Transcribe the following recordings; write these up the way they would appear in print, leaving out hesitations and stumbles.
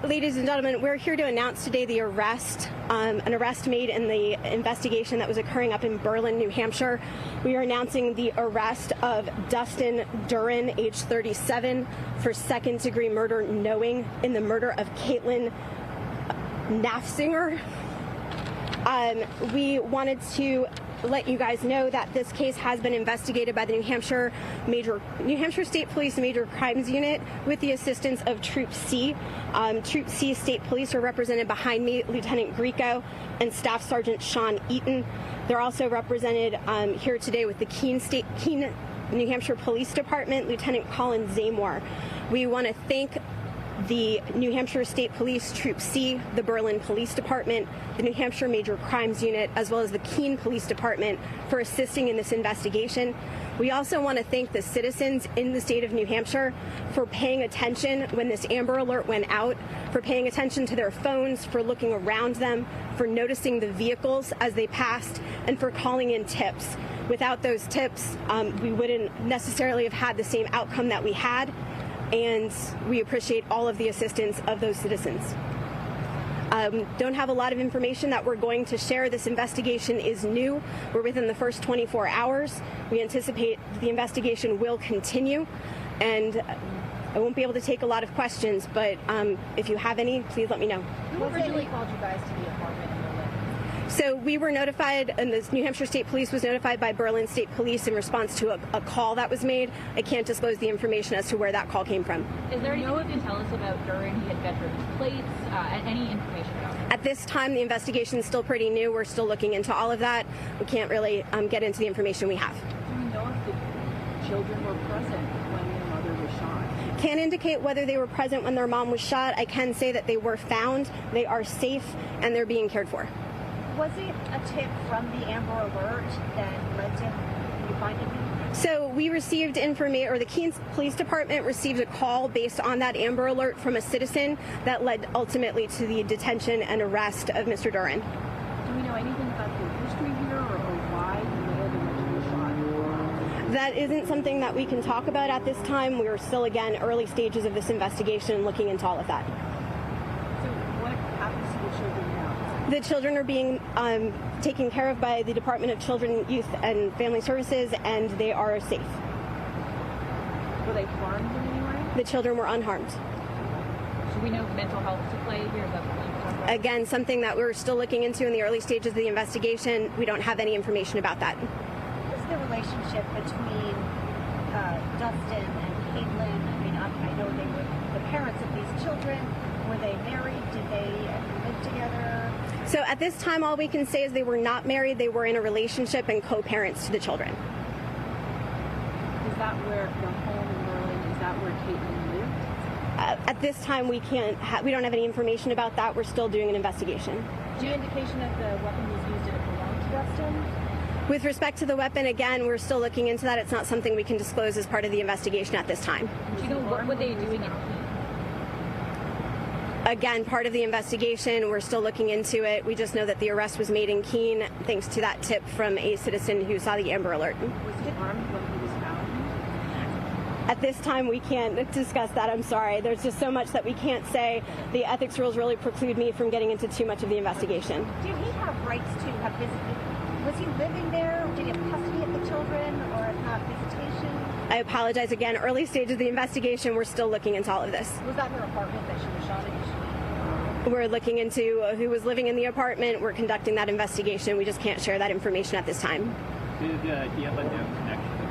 Ladies and gentlemen, we're here to announce today the arrest, an arrest made in the investigation that was occurring up in Berlin, New Hampshire. We are announcing the arrest of Dustin Duren, age 37, for second-degree murder knowing in the murder of Caitlyn Naffziger. We wanted to let you guys know that this case has been investigated by the New Hampshire State Police Major Crimes Unit with the assistance of Troop C. Troop C State Police are represented behind me, Lieutenant Grieco and Staff Sergeant Sean Eaton. They're also represented here today with the Keene New Hampshire Police Department, Lieutenant Colin Zamore. We want to thank the New Hampshire State Police, Troop C, the Berlin Police Department, the New Hampshire Major Crimes Unit, as well as the Keene Police Department for assisting in this investigation. We also want to thank the citizens in the state of New Hampshire for paying attention when this Amber Alert went out, for paying attention to their phones, for looking around them, for noticing the vehicles as they passed, and for calling in tips. Without those tips, we wouldn't necessarily have had the same outcome that we had. And we appreciate all of the assistance of those citizens. Don't have a lot of information that we're going to share. This investigation is new. We're within the first 24 hours. We anticipate the investigation will continue, and I won't be able to take a lot of questions, but if you have any, please let me know. Who originally called you guys to the apartment in Berlin? So we were notified, and the New Hampshire State Police was notified by Berlin State Police in response to a call that was made. I can't disclose the information as to where that call came from. Is there anything you can tell us about Durand? He had veterans plates, any information about him? At this time, the investigation is still pretty new. We're still looking into all of that. We can't really get into the information we have. Do we know if the children were present when their mother was shot? Can't indicate whether they were present when their mom was shot. I can say that they were found, they are safe, and they're being cared for. Was it a tip from the Amber Alert that led to you finding him? So we received information, or the Keene Police Department received a call based on that Amber Alert from a citizen that led ultimately to the detention and arrest of Mr. Durand. Do we know anything about the history here or why he may have been shot? That isn't something that we can talk about at this time. We are still, again, early stages of this investigation, looking into all of that. So what happens to the children now? The children are being taken care of by the Department of Children, Youth, and Family Services, and they are safe. Were they harmed in any way? The children were unharmed. So we know mental health to play here. Is that what you talk about? Again, something that we're still looking into in the early stages of the investigation. We don't have any information about that. What's the relationship between Dustin and Caitlyn? I mean, I know they were the parents of these children. Were they married? Did they live together? So at this time, all we can say is they were not married. They were in a relationship and co-parents to the children. Is that where the home in Berlin, is that where Caitlyn lived? At this time, we don't have any information about that. We're still doing an investigation. Do you have indication that the weapon was used, did it belong to Dustin? With respect to the weapon, again, we're still looking into that. It's not something we can disclose as part of the investigation at this time. Do you know what were they doing in Keene? Again, part of the investigation, we're still looking into it. We just know that the arrest was made in Keene thanks to that tip from a citizen who saw the Amber Alert. Was he harmed when he was found? At this time, we can't discuss that. I'm sorry. There's just so much that we can't say. The ethics rules really preclude me from getting into too much of the investigation. Did he have rights to have was he living there? Did he have custody of the children, or if not, visitation? I apologize again. Early stage of the investigation, we're still looking into all of this. Was that her apartment that she was shot in? We're looking into who was living in the apartment. We're conducting that investigation. We just can't share that information at this time. Did he have a known connection to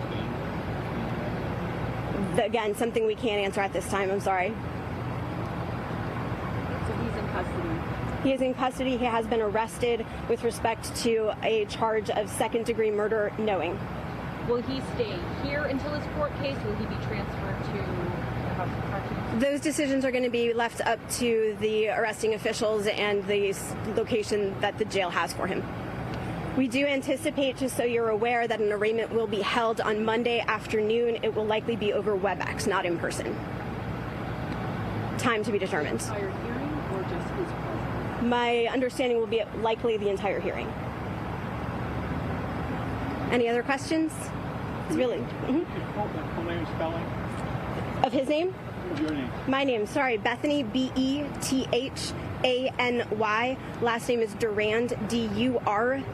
Keene? Again, something we can't answer at this time. I'm sorry. So he's in custody? He is in custody. He has been arrested with respect to a charge of second-degree murder knowing. Will he stay here until his court case? Will he be transferred to the House of Corrections? Those decisions are going to be left up to the arresting officials and the location that the jail has for him. We do anticipate, just so you're aware, that an arraignment will be held on Monday afternoon. It will likely be over WebEx, not in person. Time to be determined. Entire hearing or just his presence? My understanding will be likely the entire hearing. Any other questions? It's really... Full name spelling? Of his name? Your name? My name, sorry, Bethany, Bethany. Last name is Durand, Durand.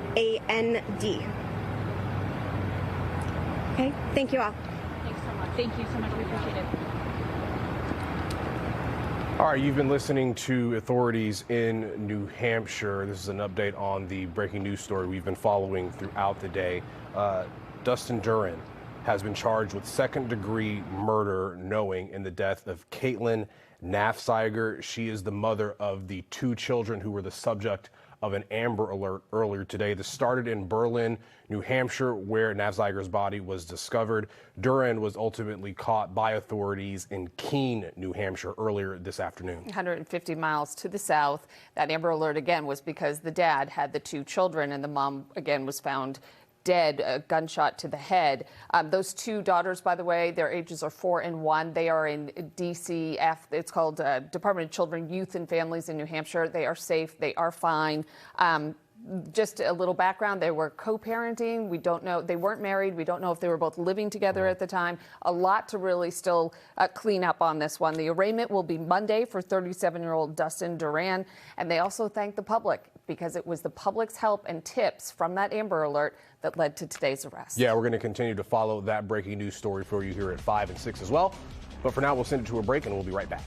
Okay, thank you all. Thanks so much. Thank you so much. We appreciate it. All right, you've been listening to authorities in New Hampshire. This is an update on the breaking news story we've been following throughout the day. Dustin Duren has been charged with second-degree murder, knowing in the death of Caitlyn Naffziger. She is the mother of the two children who were the subject of an Amber Alert earlier today. This started in Berlin, New Hampshire, where Naffziger's body was discovered. Durand was ultimately caught by authorities in Keene, New Hampshire, earlier this afternoon. 150 miles to the south. That Amber Alert, again, was because the dad had the two children, and the mom, again, was found dead, a gunshot to the head. Those two daughters, by the way, their ages are 4 and 1. They are in DCF. It's called Department of Children, Youth and Families in New Hampshire. They are safe. They are fine. Just a little background, they were co-parenting. We don't know. They weren't married. We don't know if they were both living together at the time. A lot to really still clean up on this one. The arraignment will be Monday for 37-year-old Dustin Duren. And they also thank the public because it was the public's help and tips from that Amber Alert that led to today's arrest. Yeah, we're going to continue to follow that breaking news story for you here at 5 and 6 as well. But for now, we'll send it to a break and we'll be right back.